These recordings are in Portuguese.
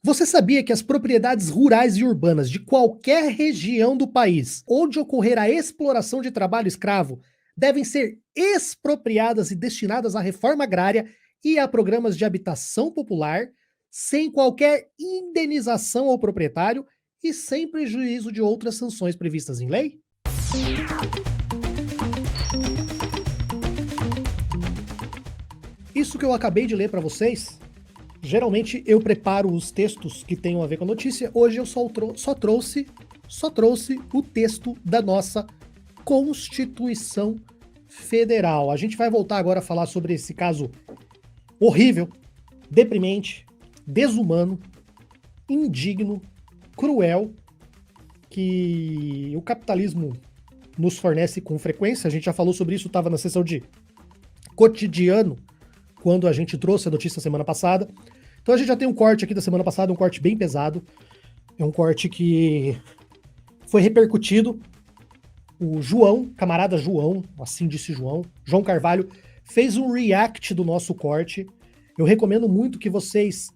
Você sabia que as propriedades rurais e urbanas de qualquer região do país onde ocorrer a exploração de trabalho escravo devem ser expropriadas e destinadas à reforma agrária e a programas de habitação popular, sem qualquer indenização ao proprietário e sem prejuízo de outras sanções previstas em lei? Isso que eu acabei de ler para vocês, geralmente eu preparo os textos que tenham a ver com a notícia. Hoje eu só trouxe o texto da nossa Constituição Federal. A gente vai voltar agora a falar sobre esse caso horrível, deprimente, desumano, indigno, cruel, que o capitalismo nos fornece com frequência. A gente já falou sobre isso, estava na sessão de cotidiano, quando a gente trouxe a notícia semana passada. Então a gente já tem um corte aqui da semana passada, um corte bem pesado. É um corte que foi repercutido. O João, camarada João, assim disse João Carvalho, fez um react do nosso corte. Eu recomendo muito que vocês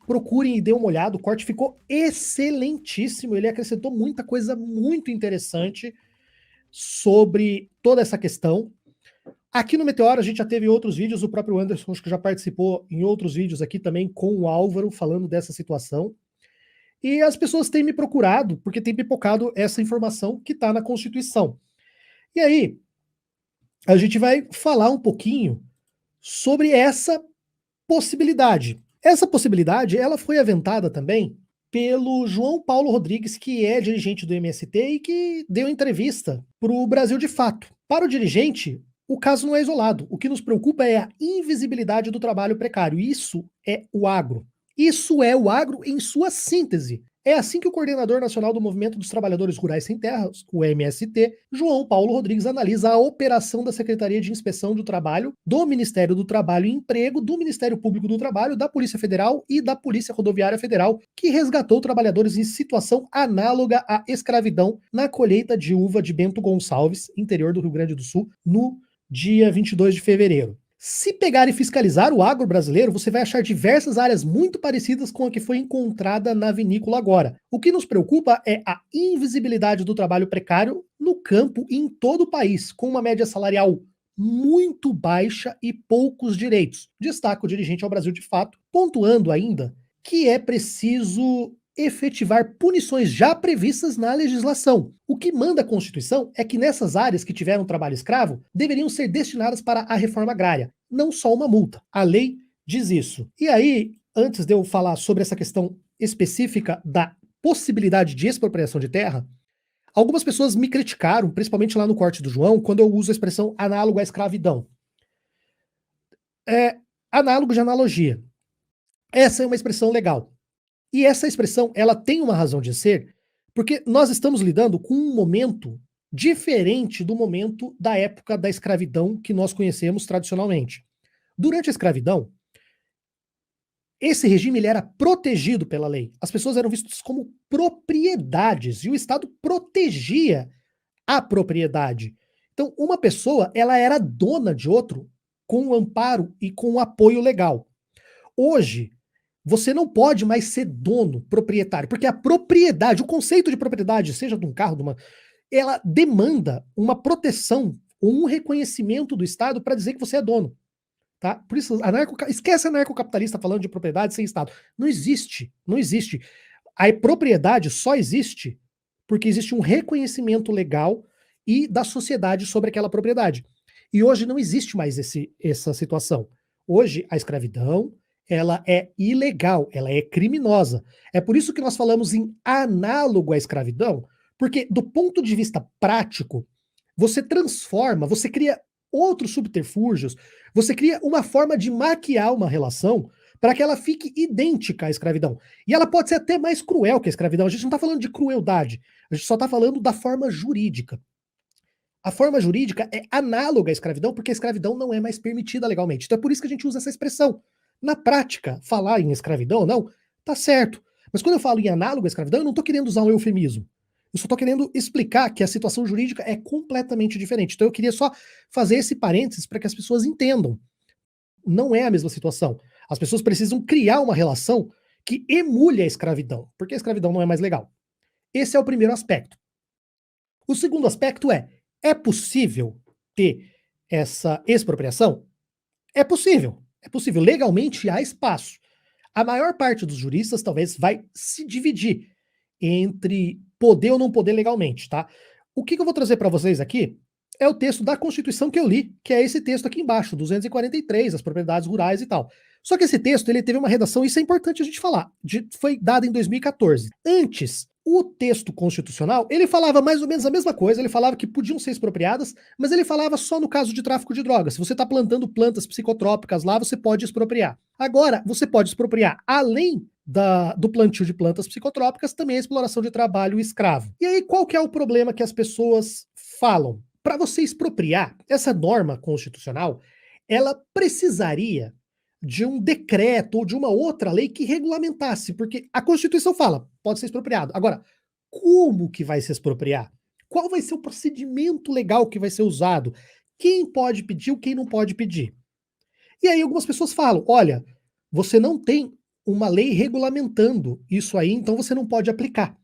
procurem e dêem uma olhada. O corte ficou excelentíssimo. Ele acrescentou muita coisa muito interessante sobre toda essa questão. Aqui no Meteoro a gente já teve outros vídeos, o próprio Anderson acho que já participou em outros vídeos aqui também com o Álvaro falando dessa situação. E as pessoas têm me procurado porque tem pipocado essa informação que está na Constituição. E aí, a gente vai falar um pouquinho sobre essa possibilidade. Essa possibilidade, ela foi aventada também pelo João Paulo Rodrigues, que é dirigente do MST e que deu entrevista para o Brasil de Fato. Para o dirigente, o caso não é isolado. O que nos preocupa é a invisibilidade do trabalho precário. Isso é o agro. Isso é o agro em sua síntese. É assim que o coordenador nacional do Movimento dos Trabalhadores Rurais Sem Terras, o MST, João Paulo Rodrigues, analisa a operação da Secretaria de Inspeção do Trabalho, do Ministério do Trabalho e Emprego, do Ministério Público do Trabalho, da Polícia Federal e da Polícia Rodoviária Federal, que resgatou trabalhadores em situação análoga à escravidão na colheita de uva de Bento Gonçalves, interior do Rio Grande do Sul, no dia 22 de fevereiro. Se pegar e fiscalizar o agro brasileiro, você vai achar diversas áreas muito parecidas com a que foi encontrada na vinícola agora. O que nos preocupa é a invisibilidade do trabalho precário no campo e em todo o país, com uma média salarial muito baixa e poucos direitos. Destaca o dirigente ao Brasil de Fato, pontuando ainda que é preciso efetivar punições já previstas na legislação. O que manda a Constituição é que nessas áreas que tiveram trabalho escravo deveriam ser destinadas para a reforma agrária, não só uma multa. A lei diz isso. E aí, antes de eu falar sobre essa questão específica da possibilidade de expropriação de terra, algumas pessoas me criticaram, principalmente lá no corte do João, quando eu uso a expressão análogo à escravidão. Análogo de analogia. Essa é uma expressão legal. E essa expressão, ela tem uma razão de ser, porque nós estamos lidando com um momento diferente do momento da época da escravidão que nós conhecemos tradicionalmente. Durante a escravidão, esse regime ele era protegido pela lei. As pessoas eram vistas como propriedades e o Estado protegia a propriedade. Então, uma pessoa, ela era dona de outro com o amparo e com o apoio legal. Hoje, você não pode mais ser dono, proprietário, porque a propriedade, o conceito de propriedade, seja de um carro, ela demanda uma proteção ou um reconhecimento do Estado para dizer que você é dono. Tá? Por isso, esquece anarcocapitalista falando de propriedade sem Estado. Não existe, não existe. A propriedade só existe porque existe um reconhecimento legal e da sociedade sobre aquela propriedade. E hoje não existe mais essa situação. Hoje, a escravidão, ela é ilegal, ela é criminosa. É por isso que nós falamos em análogo à escravidão, porque do ponto de vista prático, você transforma, você cria outros subterfúgios, você cria uma forma de maquiar uma relação para que ela fique idêntica à escravidão. E ela pode ser até mais cruel que a escravidão. A gente não está falando de crueldade, a gente só está falando da forma jurídica. A forma jurídica é análoga à escravidão, porque a escravidão não é mais permitida legalmente. Então é por isso que a gente usa essa expressão. Na prática, falar em escravidão ou não, tá certo. Mas quando eu falo em análogo à escravidão, eu não estou querendo usar um eufemismo. Eu só estou querendo explicar que a situação jurídica é completamente diferente. Então eu queria só fazer esse parênteses para que as pessoas entendam. Não é a mesma situação. As pessoas precisam criar uma relação que emule a escravidão, porque a escravidão não é mais legal. Esse é o primeiro aspecto. O segundo aspecto é possível ter essa expropriação? É possível, é possível. Legalmente há espaço. A maior parte dos juristas talvez vai se dividir entre poder ou não poder legalmente, tá? O que eu vou trazer para vocês aqui é o texto da Constituição que eu li, que é esse texto aqui embaixo, 243, as propriedades rurais e tal. Só que esse texto, ele teve uma redação, isso é importante a gente falar, foi dado em 2014. Antes, o texto constitucional, ele falava mais ou menos a mesma coisa, ele falava que podiam ser expropriadas, mas ele falava só no caso de tráfico de drogas. Se você está plantando plantas psicotrópicas lá, você pode expropriar. Agora, você pode expropriar, além do plantio de plantas psicotrópicas, também a exploração de trabalho escravo. E aí, qual que é o problema que as pessoas falam? Para você expropriar, essa norma constitucional, ela precisaria de um decreto ou de uma outra lei que regulamentasse, porque a Constituição fala, pode ser expropriado. Agora, como que vai se expropriar? Qual vai ser o procedimento legal que vai ser usado? Quem pode pedir, quem não pode pedir? E aí algumas pessoas falam, olha, você não tem uma lei regulamentando isso aí, então você não pode aplicar.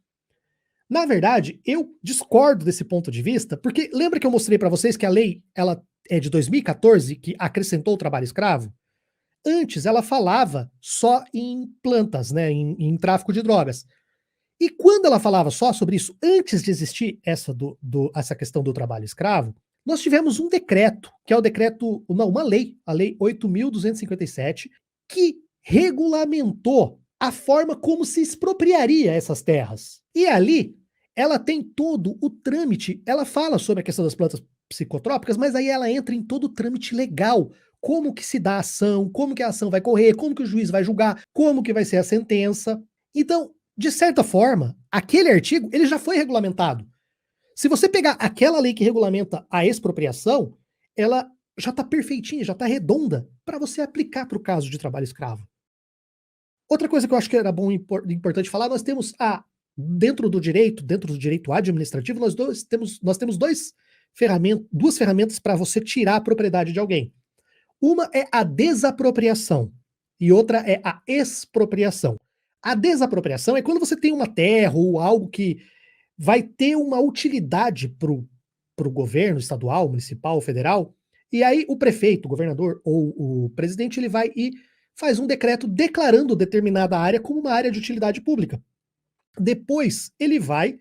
Na verdade, eu discordo desse ponto de vista, porque lembra que eu mostrei para vocês que a lei ela é de 2014, que acrescentou o trabalho escravo? Antes ela falava só em plantas, né, em tráfico de drogas. E quando ela falava só sobre isso, antes de existir essa questão do trabalho escravo, nós tivemos um decreto, que é o decreto, não, uma lei, a Lei 8.257, que regulamentou a forma como se expropriaria essas terras. E ali, ela tem todo o trâmite, ela fala sobre a questão das plantas psicotrópicas, mas aí ela entra em todo o trâmite legal, como que se dá a ação, como que a ação vai correr, como que o juiz vai julgar, como que vai ser a sentença. Então, de certa forma, aquele artigo, ele já foi regulamentado. Se você pegar aquela lei que regulamenta a expropriação, ela já está perfeitinha, já está redonda para você aplicar para o caso de trabalho escravo. Outra coisa que eu acho que era bom importante falar, nós temos dentro do direito administrativo, nós temos duas ferramentas para você tirar a propriedade de alguém. Uma é a desapropriação e outra é a expropriação. A desapropriação é quando você tem uma terra ou algo que vai ter uma utilidade para o governo estadual, municipal, federal, e aí o prefeito, o governador ou o presidente, ele vai e faz um decreto declarando determinada área como uma área de utilidade pública. Depois ele vai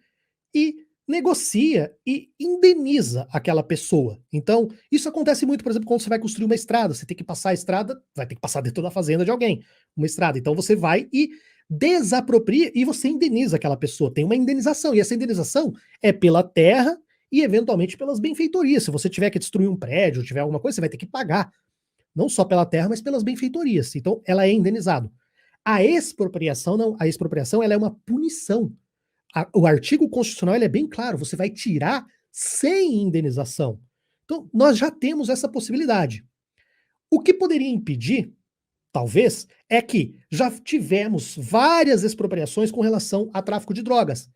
e negocia e indeniza aquela pessoa. Então, isso acontece muito, por exemplo, quando você vai construir uma estrada, você tem que passar a estrada, vai ter que passar dentro da fazenda de alguém, uma estrada. Então você vai e desapropria e você indeniza aquela pessoa, tem uma indenização, e essa indenização é pela terra e eventualmente pelas benfeitorias. Se você tiver que destruir um prédio, tiver alguma coisa, você vai ter que pagar, não só pela terra, mas pelas benfeitorias. Então, ela é indenizado. A expropriação não, a expropriação ela é uma punição. O artigo constitucional ele é bem claro, você vai tirar sem indenização. Então, nós já temos essa possibilidade. O que poderia impedir, talvez, é que já tivemos várias expropriações com relação a tráfico de drogas.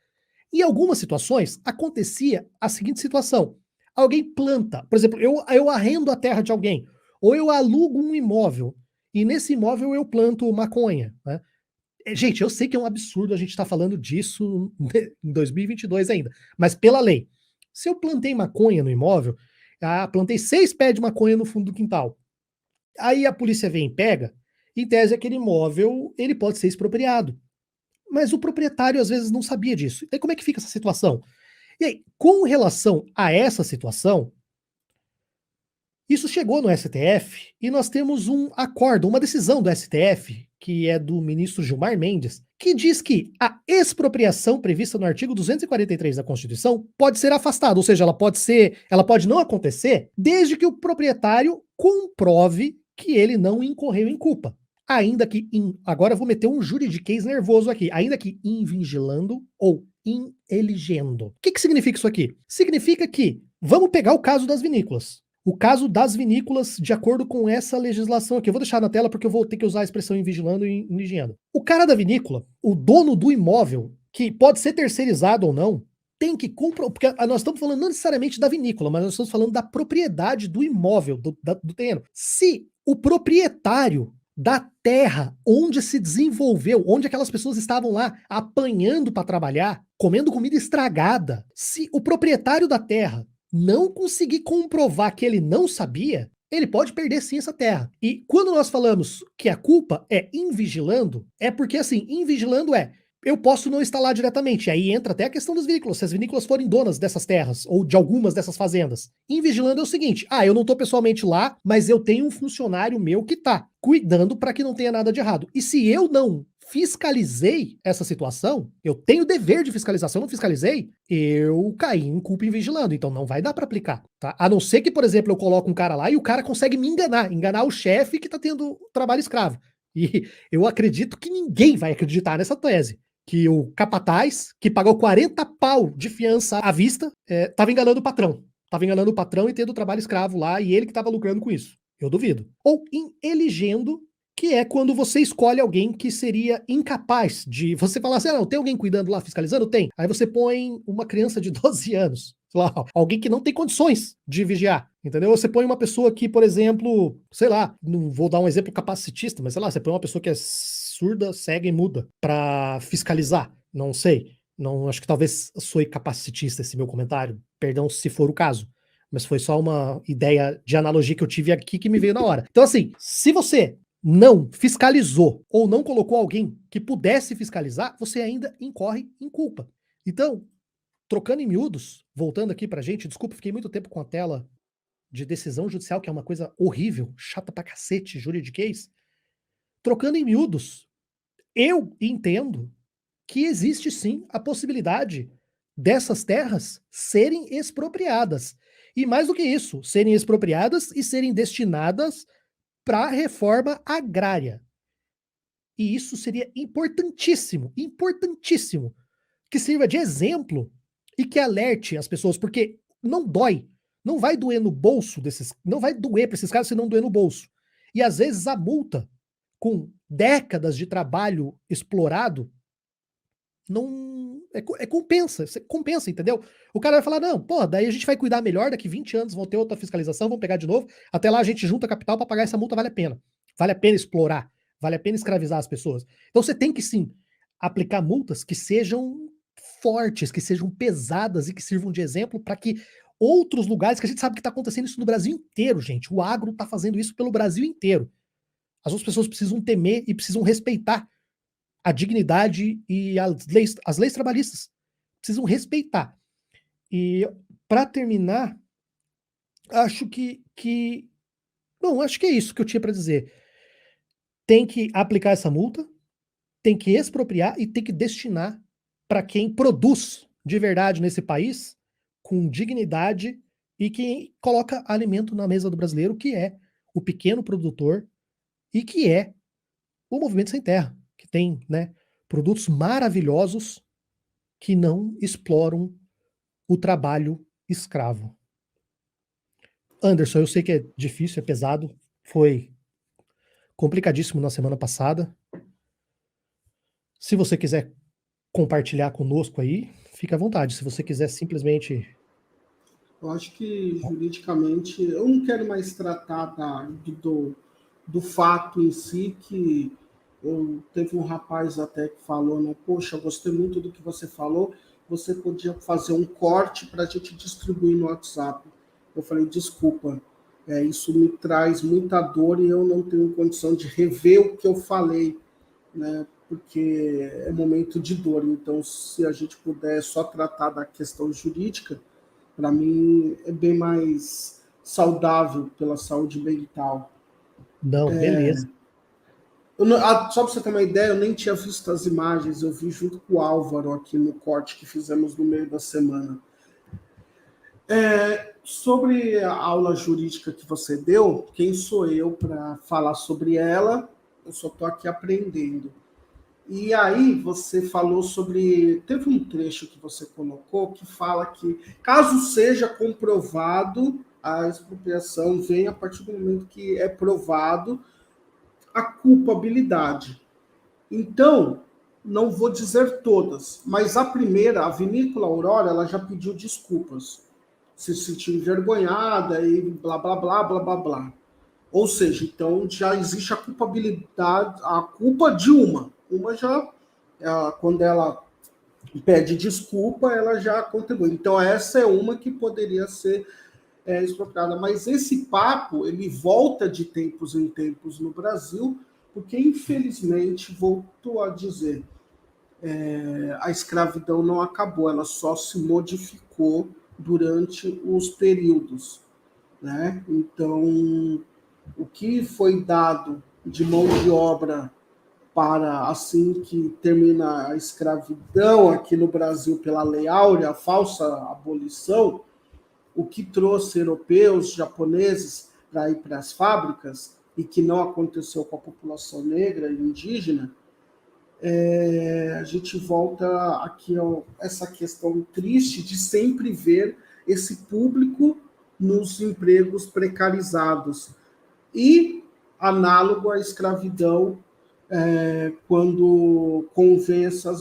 Em algumas situações, acontecia a seguinte situação: alguém planta, por exemplo, eu arrendo a terra de alguém, ou eu alugo um imóvel, e nesse imóvel eu planto maconha, né? Gente, eu sei que é um absurdo a gente estar falando disso em 2022 ainda, mas pela lei. Se eu plantei maconha no imóvel, plantei 6 pés de maconha no fundo do quintal, aí a polícia vem e pega, em tese aquele imóvel ele pode ser expropriado. Mas o proprietário às vezes não sabia disso. E como é que fica essa situação? E aí, com relação a essa situação, isso chegou no STF e nós temos um acordo, uma decisão do STF, que é do ministro Gilmar Mendes, que diz que a expropriação prevista no artigo 243 da Constituição pode ser afastada, ou seja, ela pode não acontecer desde que o proprietário comprove que ele não incorreu em culpa. Ainda que, agora eu vou meter um juridiquês nervoso aqui, ainda que invigilando ou ineligendo. O que significa isso aqui? Significa que, vamos pegar o caso das vinícolas. O caso das vinícolas, de acordo com essa legislação aqui, eu vou deixar na tela porque eu vou ter que usar a expressão invigilando e ineligendo. O cara da vinícola, o dono do imóvel, que pode ser terceirizado ou não, tem que comprar, porque nós estamos falando não necessariamente da vinícola, mas nós estamos falando da propriedade do imóvel, do terreno. Se o proprietário da terra onde se desenvolveu, onde aquelas pessoas estavam lá apanhando para trabalhar, comendo comida estragada. Se o proprietário da terra não conseguir comprovar que ele não sabia, ele pode perder sim essa terra. E quando nós falamos que a culpa é invigilando, é porque assim, invigilando eu posso não estar lá diretamente. Aí entra até a questão das vinícolas. Se as vinícolas forem donas dessas terras ou de algumas dessas fazendas. Invigilando é o seguinte: eu não estou pessoalmente lá, mas eu tenho um funcionário meu que está cuidando para que não tenha nada de errado. E se eu não fiscalizei essa situação, eu tenho dever de fiscalização, não fiscalizei, eu caí em culpa invigilando, então não vai dar para aplicar, tá? A não ser que, por exemplo, eu coloque um cara lá e o cara consegue me enganar o chefe que tá tendo trabalho escravo. E eu acredito que ninguém vai acreditar nessa tese, que o capataz, que pagou 40 pau de fiança à vista, tava enganando o patrão. Tava enganando o patrão e tendo trabalho escravo lá, e ele que tava lucrando com isso. Eu duvido. Ou em elegendo, que é quando você escolhe alguém que seria incapaz de... Você falar assim, não, tem alguém cuidando lá, fiscalizando? Tem. Aí você põe uma criança de 12 anos, sei lá, alguém que não tem condições de vigiar, entendeu? Você põe uma pessoa que, por exemplo, sei lá, não vou dar um exemplo capacitista, mas sei lá, você põe uma pessoa que é surda, cega e muda pra fiscalizar, não sei. Não, acho que talvez soe capacitista esse meu comentário, perdão se for o caso, mas foi só uma ideia de analogia que eu tive aqui que me veio na hora. Então assim, se você não fiscalizou ou não colocou alguém que pudesse fiscalizar, você ainda incorre em culpa. Então, trocando em miúdos, voltando aqui pra gente, desculpa, fiquei muito tempo com a tela de decisão judicial, que é uma coisa horrível, chata pra cacete, juridiquês. Trocando em miúdos, eu entendo que existe sim a possibilidade dessas terras serem expropriadas. E mais do que isso, serem expropriadas e serem destinadas para a reforma agrária. E isso seria importantíssimo, importantíssimo, que sirva de exemplo e que alerte as pessoas, porque não dói, não vai doer no bolso desses, não vai doer para esses caras se não doer no bolso. E às vezes a multa, com décadas de trabalho explorado, não compensa, compensa, entendeu? O cara vai falar, não, pô, daí a gente vai cuidar melhor, daqui 20 anos vão ter outra fiscalização, vão pegar de novo, até lá a gente junta capital para pagar essa multa, vale a pena explorar, vale a pena escravizar as pessoas. Então você tem que sim aplicar multas que sejam fortes, que sejam pesadas e que sirvam de exemplo para que outros lugares, que a gente sabe que está acontecendo isso no Brasil inteiro, gente, o agro está fazendo isso pelo Brasil inteiro. As outras pessoas precisam temer e precisam respeitar a dignidade e as leis trabalhistas. Precisam respeitar. E, para terminar, acho Bom, acho que é isso que eu tinha para dizer. Tem que aplicar essa multa, tem que expropriar e tem que destinar para quem produz de verdade nesse país, com dignidade e que coloca alimento na mesa do brasileiro, que é o pequeno produtor e que é o Movimento Sem Terra, que tem, né, produtos maravilhosos que não exploram o trabalho escravo. Anderson, eu sei que é difícil, é pesado, foi complicadíssimo na semana passada. Se você quiser compartilhar conosco aí, fica à vontade. Se você quiser simplesmente... Eu acho que juridicamente eu não quero mais tratar do fato em si, que teve um rapaz até que falou, né? Poxa, eu gostei muito do que você falou, você podia fazer um corte para a gente distribuir no WhatsApp. Eu falei, desculpa, isso me traz muita dor e eu não tenho condição de rever o que eu falei, né? Porque é momento de dor. Então, se a gente puder só tratar da questão jurídica, para mim é bem mais saudável pela saúde mental. Não, beleza. Só para você ter uma ideia, eu nem tinha visto as imagens, eu vi junto com o Álvaro aqui no corte que fizemos no meio da semana. Sobre a aula jurídica que você deu, quem sou eu para falar sobre ela? Eu só estou aqui aprendendo. E aí você falou sobre... Teve um trecho que você colocou que fala que, caso seja comprovado, a expropriação vem a partir do momento que é provado a culpabilidade. Então, não vou dizer todas, mas a primeira, a Vinícola Aurora, ela já pediu desculpas. Se sentiu envergonhada e blá, blá, blá, blá, blá, blá. Ou seja, então já existe a culpabilidade, a culpa de uma. Uma já, quando ela pede desculpa, ela já contribui. Então essa é uma que poderia ser expropriada. Mas esse papo, ele volta de tempos em tempos no Brasil, porque infelizmente, volto a dizer, a escravidão não acabou, ela só se modificou durante os períodos, né? Então, o que foi dado de mão de obra para, assim que termina a escravidão aqui no Brasil pela Lei Áurea, a falsa abolição, o que trouxe europeus, japoneses para ir para as fábricas, e que não aconteceu com a população negra e indígena, a gente volta aqui a essa questão triste de sempre ver esse público nos empregos precarizados. E análogo à escravidão, quando convém essas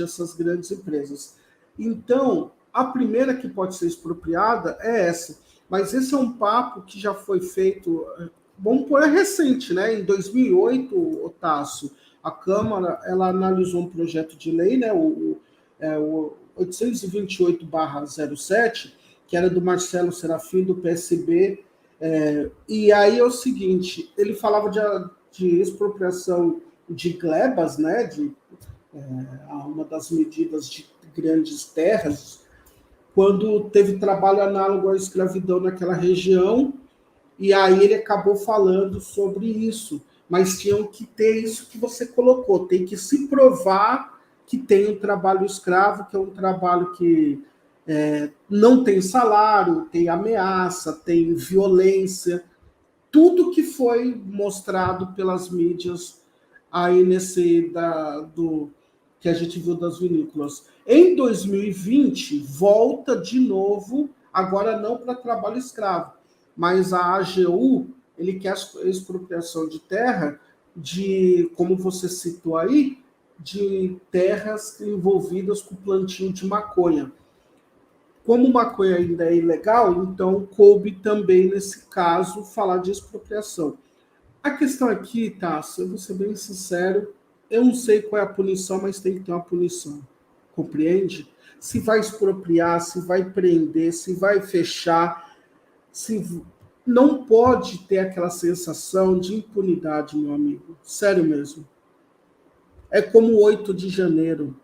essas grandes empresas. Então, a primeira que pode ser expropriada é essa. Mas esse é um papo que já foi feito, vamos pôr, é recente, né? Em 2008, Otácio, a Câmara ela analisou um projeto de lei, né? O 828/07, que era do Marcelo Serafim, do PSB, e aí é o seguinte, ele falava de expropriação de glebas, né, uma das medidas de grandes terras, quando teve trabalho análogo à escravidão naquela região, e aí ele acabou falando sobre isso. Mas tinham que ter isso que você colocou, tem que se provar que tem um trabalho escravo, que é um trabalho que não tem salário, tem ameaça, tem violência, tudo que foi mostrado pelas mídias aí do que a gente viu das vinícolas. Em 2020, volta de novo, agora não para trabalho escravo, mas a AGU, ele quer a expropriação de terra de, como você citou aí, de terras envolvidas com plantio de maconha. Como maconha ainda é ilegal, então coube também, nesse caso, falar de expropriação. A questão aqui, Tasso, eu vou ser bem sincero, eu não sei qual é a punição, mas tem que ter uma punição. Compreende? Se vai expropriar, se vai prender, se vai fechar, se não pode ter aquela sensação de impunidade, meu amigo. Sério mesmo. É como o 8 de janeiro.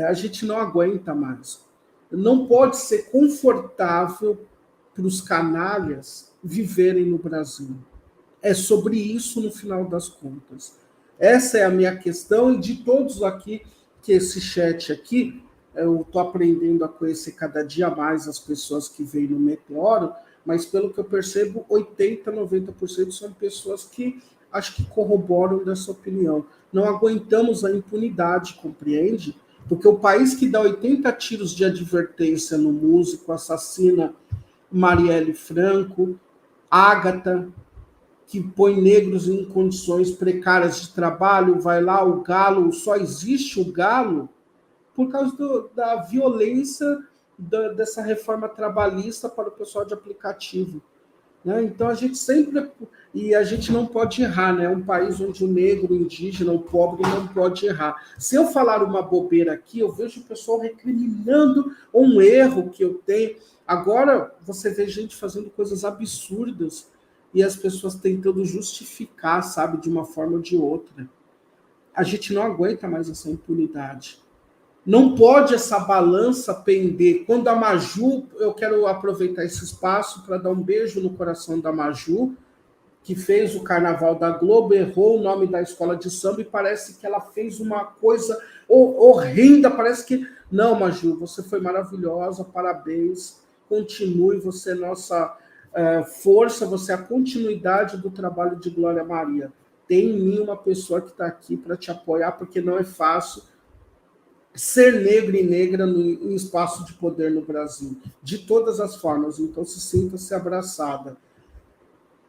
A gente não aguenta mais. Não pode ser confortável para os canalhas viverem no Brasil. É sobre isso no final das contas. Essa é a minha questão, e de todos aqui, que esse chat aqui, eu estou aprendendo a conhecer cada dia mais as pessoas que vêm no Meteoro, mas pelo que eu percebo, 80%, 90% são pessoas que acho que corroboram dessa opinião. Não aguentamos a impunidade, compreende? Porque o país que dá 80 tiros de advertência no músico, assassina Marielle Franco, Ágata, que põe negros em condições precárias de trabalho, vai lá, o Galo, só existe o Galo por causa da violência dessa reforma trabalhista para o pessoal de aplicativo. Né? Então a gente sempre... E a gente não pode errar, né? É um país onde o negro, o indígena, o pobre não pode errar. Se eu falar uma bobeira aqui, eu vejo o pessoal recriminando um erro que eu tenho. Agora você vê gente fazendo coisas absurdas e as pessoas tentando justificar, sabe, de uma forma ou de outra. A gente não aguenta mais essa impunidade. Não pode essa balança pender. Quando a Maju, eu quero aproveitar esse espaço para dar um beijo no coração da Maju, que fez o Carnaval da Globo, errou o nome da escola de samba e parece que ela fez uma coisa horrenda. Parece que... Não, Maju, você foi maravilhosa, parabéns, continue, você é nossa força, você é a continuidade do trabalho de Glória Maria. Tem em mim uma pessoa que está aqui para te apoiar, porque não é fácil ser negro e negra em espaço de poder no Brasil, de todas as formas. Então, sinta-se abraçada.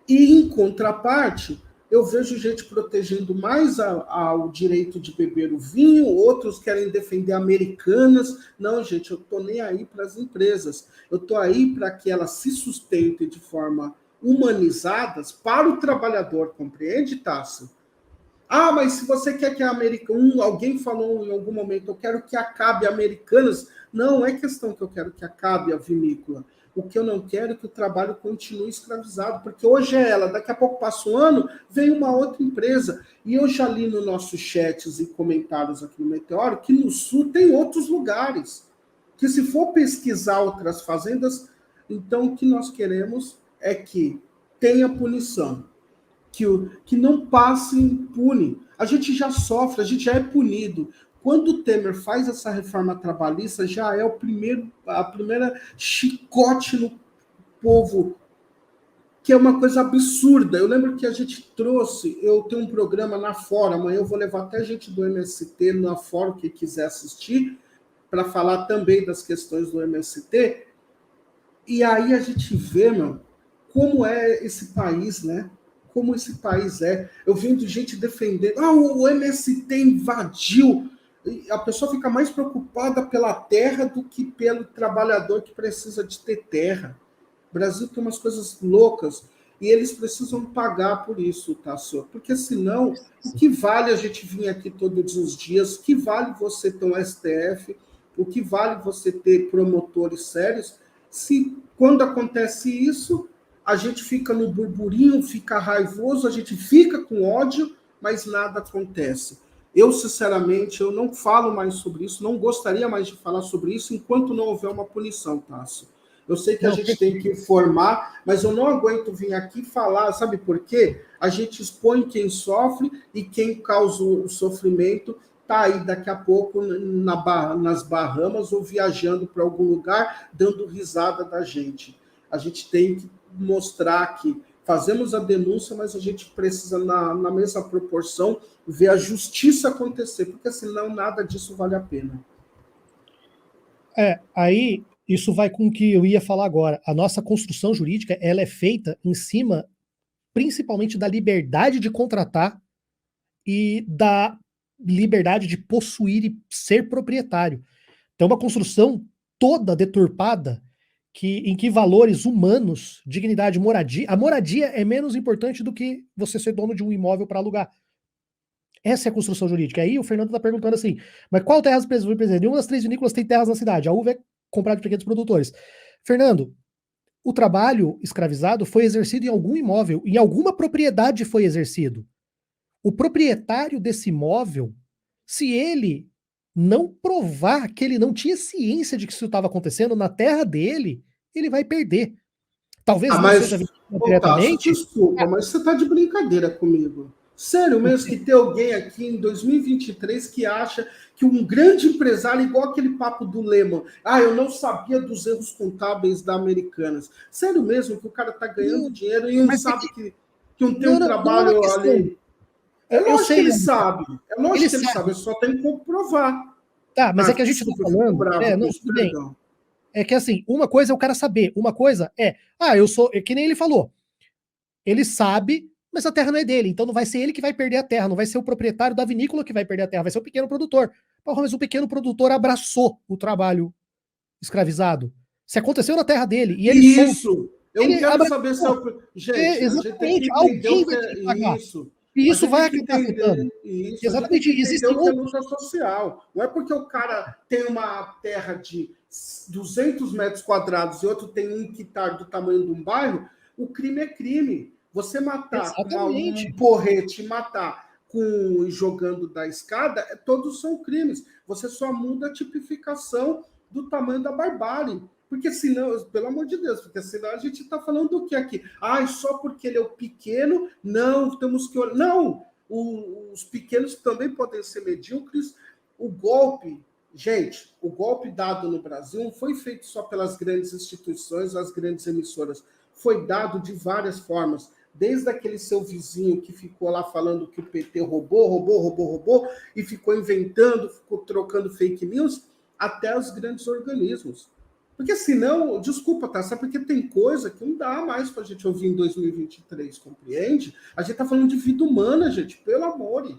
E, em contraparte, eu vejo gente protegendo mais ao direito de beber o vinho, outros querem defender Americanas. Não, gente, eu estou nem aí para as empresas. Eu estou aí para que elas se sustentem de forma humanizadas para o trabalhador, compreende, Tássio? Ah, mas se você quer que a Americanas... alguém falou em algum momento, eu quero que acabe a Americanas. Não é questão que eu quero que acabe a vinícola. O que eu não quero é que o trabalho continue escravizado, porque hoje é ela, daqui a pouco passa um ano, vem uma outra empresa. E eu já li nos nossos chats e comentários aqui no Meteoro que no Sul tem outros lugares, que se for pesquisar outras fazendas, então o que nós queremos é que tenha punição, que não passe impune. A gente já sofre, a gente já é punido. Quando o Temer faz essa reforma trabalhista, já é a primeira chicote no povo, que é uma coisa absurda. Eu lembro que a gente trouxe, eu tenho um programa na Fora, amanhã eu vou levar até gente do MST na Fora, que quiser assistir, para falar também das questões do MST. E aí a gente vê, meu, como é esse país, né? Como esse país é. Eu vendo gente defendendo, o MST invadiu. E a pessoa fica mais preocupada pela terra do que pelo trabalhador que precisa de ter terra. O Brasil tem umas coisas loucas e eles precisam pagar por isso, tá, senhor? Porque senão, o que vale a gente vir aqui todos os dias? O que vale você ter um STF? O que vale você ter promotores sérios? Se quando acontece isso, a gente fica no burburinho, fica raivoso, a gente fica com ódio, mas nada acontece. Eu, sinceramente, eu não falo mais sobre isso, não gostaria mais de falar sobre isso enquanto não houver uma punição, Tássio. Eu sei que a gente tem que informar, mas eu não aguento vir aqui falar, sabe por quê? A gente expõe quem sofre e quem causa o sofrimento está aí daqui a pouco nas Bahamas ou viajando para algum lugar, dando risada da gente. A gente tem que mostrar que fazemos a denúncia, mas a gente precisa, na mesma proporção, ver a justiça acontecer, porque senão nada disso vale a pena. Aí isso vai com o que eu ia falar agora. A nossa construção jurídica, ela é feita em cima, principalmente, da liberdade de contratar e da liberdade de possuir e ser proprietário. Então, uma construção toda deturpada em que valores humanos, dignidade, moradia... A moradia é menos importante do que você ser dono de um imóvel para alugar. Essa é a construção jurídica. Aí o Fernando está perguntando assim, mas qual terras foi presente? Nenhuma das 3 vinícolas tem terras na cidade. A uva é comprada de pequenos produtores. Fernando, o trabalho escravizado foi exercido em algum imóvel, em alguma propriedade foi exercido. O proprietário desse imóvel, se ele não provar que ele não tinha ciência de que isso estava acontecendo na terra dele, ele vai perder. Talvez não seja diretamente. Desculpa, mas você está de brincadeira comigo. Sério mesmo que tem alguém aqui em 2023 que acha que um grande empresário, igual aquele papo do Lehman, eu não sabia dos erros contábeis da Americanas. Sério mesmo que o cara está ganhando dinheiro e não sabe que não tem um trabalho ali. É lógico que ele sabe. É lógico que ele sabe, só tem que comprovar. Tá, mas é que a gente está falando. Não, tudo bem. É que assim, uma coisa é o cara saber, uma coisa é, eu sou, que nem ele falou. Ele sabe, mas a terra não é dele, então não vai ser ele que vai perder a terra, não vai ser o proprietário da vinícola que vai perder a terra, vai ser o pequeno produtor. Mas o pequeno produtor abraçou o trabalho escravizado. Se aconteceu na terra dele e ele isso, eu não quero saber se gente, exatamente, alguém vai ter que pagar. Isso. E isso vai acabar afetando. Exatamente, existe outra luta social. Não é porque o cara tem uma terra de 200 metros quadrados e outro tem 1 hectare do tamanho de um bairro, o crime é crime. Você matar com um porrete e matar jogando da escada, todos são crimes. Você só muda a tipificação do tamanho da barbárie. Porque senão, pelo amor de Deus, porque senão a gente está falando do que aqui? Só porque ele é o pequeno, não, temos que olhar. Não! Os pequenos também podem ser medíocres. O golpe, gente, o golpe dado no Brasil não foi feito só pelas grandes instituições, as grandes emissoras. Foi dado de várias formas. Desde aquele seu vizinho que ficou lá falando que o PT roubou, e ficou inventando, ficou trocando fake news, até os grandes organismos. Porque senão, desculpa, tá? Sabe porque tem coisa que não dá mais pra gente ouvir em 2023, compreende? A gente tá falando de vida humana, gente, pelo amor.